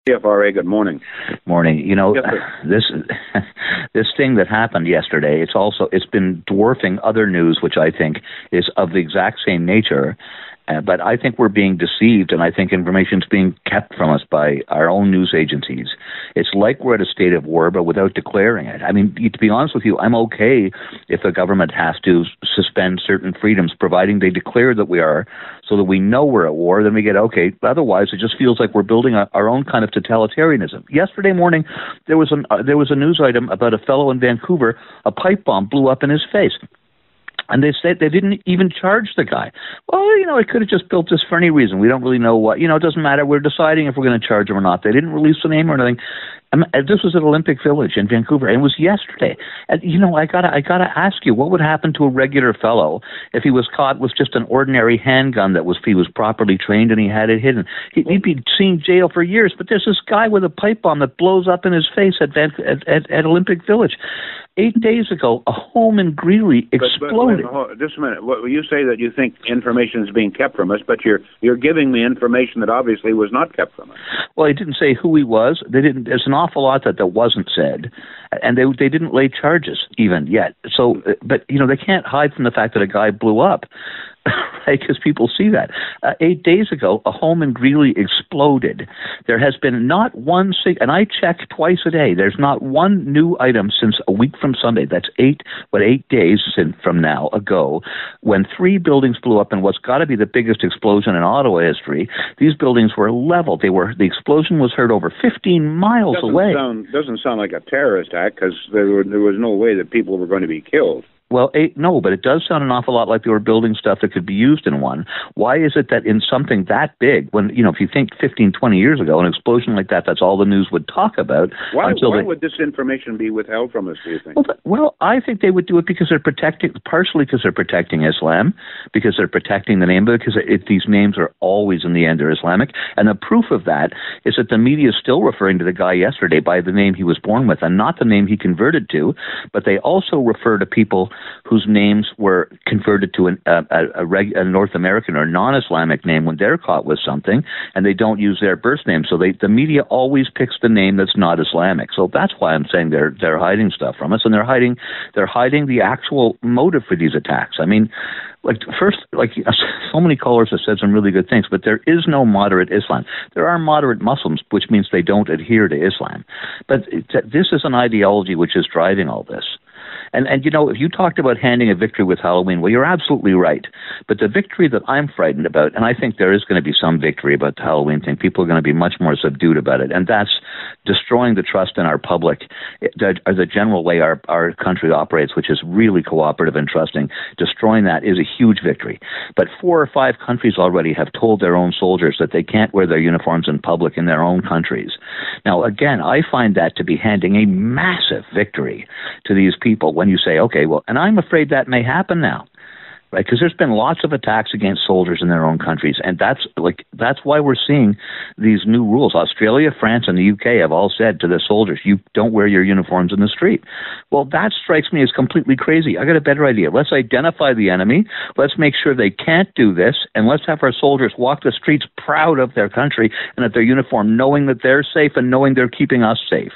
CFRA, good morning. Morning. You know, Yes, this thing that happened yesterday, it's been dwarfing other news, which I think is of the exact same nature. But I think we're being deceived, and I think information is being kept from us by our own news agencies. It's like we're at a state of war, but without declaring it. I mean, to be honest with you, I'm okay if the government has to suspend certain freedoms, providing they declare that we are, so that we know we're at war. Then we get okay. Otherwise, it just feels like we're building our own kind of totalitarianism. Yesterday morning, there was a news item about a fellow in Vancouver. A pipe bomb blew up in his face. And they said they didn't even charge the guy. Well, you know, it could have just built this for any reason. We don't really know what. You know, it doesn't matter. We're deciding if we're going to charge him or not. They didn't release the name or anything. This was at Olympic Village in Vancouver, and it was yesterday. And you know, I gotta ask you, what would happen to a regular fellow if he was caught with just an ordinary handgun he was properly trained and he had it hidden? He'd be seen jail for years. But there's this guy with a pipe bomb that blows up in his face at Olympic Village. 8 days ago, a home in Greeley exploded. But just a minute. You say that you think information is being kept from us, but you're giving me information that obviously was not kept from us. Well, he didn't say who he was. They didn't. There's an awful lot that wasn't said, and they didn't lay charges even yet. So, but you know, they can't hide from the fact that a guy blew up. Right, because people see that. 8 days ago, a home in Greeley exploded. There has been not one and I check twice a day. There's not one new item since a week from Sunday. That's 8 days from now ago, when 3 buildings blew up in what's got to be the biggest explosion in Ottawa history. These buildings were leveled. The explosion was heard over 15 miles away. Doesn't sound like a terrorist act, because there was no way that people were going to be killed. Well, no, but it does sound an awful lot like they were building stuff that could be used in one. Why is it that in something that big, when, you know, if you think 15, 20 years ago, an explosion like that's all the news would talk about. Why would this information be withheld from us, do you think? Well, I think they would do it because partially because they're protecting Islam, because they're protecting the name, because these names are always in the end are Islamic. And the proof of that is that the media is still referring to the guy yesterday by the name he was born with and not the name he converted to, but they also refer to people whose names were converted to a North American or non-Islamic name when they're caught with something, and they don't use their birth name. So the media always picks the name that's not Islamic. So that's why I'm saying they're hiding stuff from us, and they're hiding the actual motive for these attacks. I mean, so many callers have said some really good things, but there is no moderate Islam. There are moderate Muslims, which means they don't adhere to Islam. But this is an ideology which is driving all this. And you know, if you talked about handing a victory with Halloween, well, you're absolutely right. But the victory that I'm frightened about, and I think there is going to be some victory about the Halloween thing, people are going to be much more subdued about it, and that's destroying the trust in our public, the general way our country operates, which is really cooperative and trusting. Destroying that is a huge victory. But 4 or 5 countries already have told their own soldiers that they can't wear their uniforms in public in their own countries. Now, again, I find that to be handing a massive victory to these people when you say, okay, well, and I'm afraid that may happen now, right? Because there's been lots of attacks against soldiers in their own countries, and that's why we're seeing these new rules. Australia, France, and the UK have all said to the soldiers, you don't wear your uniforms in the street. Well, that strikes me as completely crazy. I got a better idea. Let's identify the enemy. Let's make sure they can't do this, and let's have our soldiers walk the streets proud of their country and of their uniform, knowing that they're safe and knowing they're keeping us safe.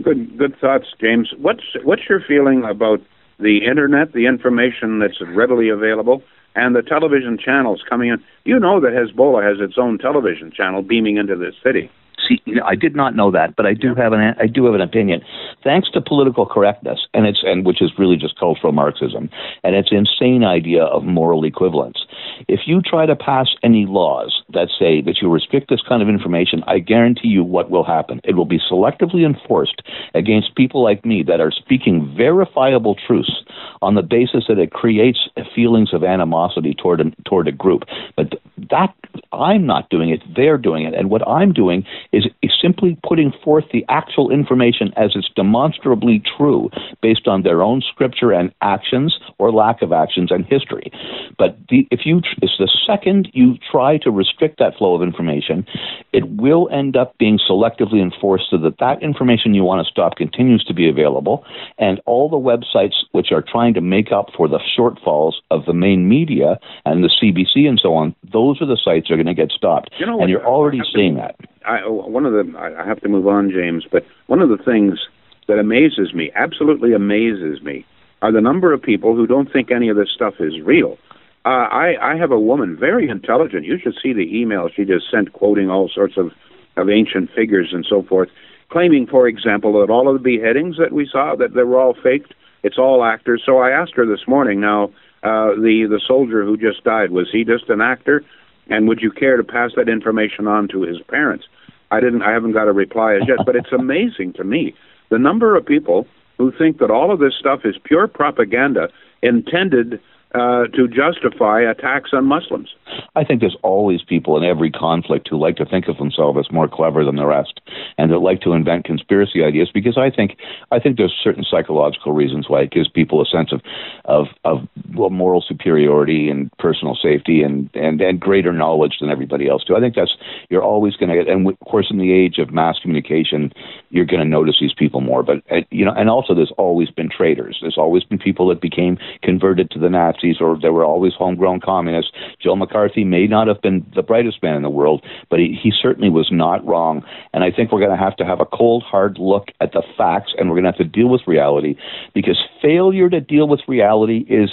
Good thoughts, James. What's your feeling about the internet, the information that's readily available, and the television channels coming in? You know that Hezbollah has its own television channel beaming into this city. See, I did not know that, but I do have an opinion. Thanks to political correctness, and which is really just cultural Marxism, and its insane idea of moral equivalence. If you try to pass any laws that say that you restrict this kind of information, I guarantee you what will happen. It will be selectively enforced against people like me that are speaking verifiable truths on the basis that it creates feelings of animosity toward a group. But that I'm not doing it; they're doing it, and what I'm doing is simply putting forth the actual information as it's demonstrably true based on their own scripture and actions or lack of actions and history. But it's the second you try to restrict that flow of information, it will end up being selectively enforced so that information you want to stop continues to be available, and all the websites which are trying to make up for the shortfalls of the main media and the CBC and so on, those are the sites that are going to get stopped. And you're already seeing that. I have to move on, James, but one of the things that amazes me, absolutely amazes me, are the number of people who don't think any of this stuff is real. I have a woman, very intelligent. You should see the email she just sent, quoting all sorts of ancient figures and so forth, claiming, for example, that all of the beheadings that we saw, that they were all faked. It's all actors. So I asked her this morning, now, the soldier who just died, was he just an actor? And would you care to pass that information on to his parents? I haven't got a reply as yet, but it's amazing to me, the number of people who think that all of this stuff is pure propaganda intended to justify attacks on Muslims. I think there's always people in every conflict who like to think of themselves as more clever than the rest, and that like to invent conspiracy ideas, because I think there's certain psychological reasons why it gives people a sense of moral superiority and personal safety and greater knowledge than everybody else do. I think you're always going to get, and of course in the age of mass communication, you're going to notice these people more. But and also there's always been traitors. There's always been people that became converted to the Nazis, or there were always homegrown communists. Joe McCarthy may not have been the brightest man in the world, but he certainly was not wrong. And I think we're going to have a cold, hard look at the facts, and we're going to have to deal with reality, because failure to deal with reality is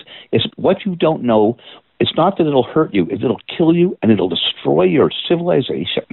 what you don't know. It's not that it'll hurt you, it'll kill you, and it'll destroy your civilization.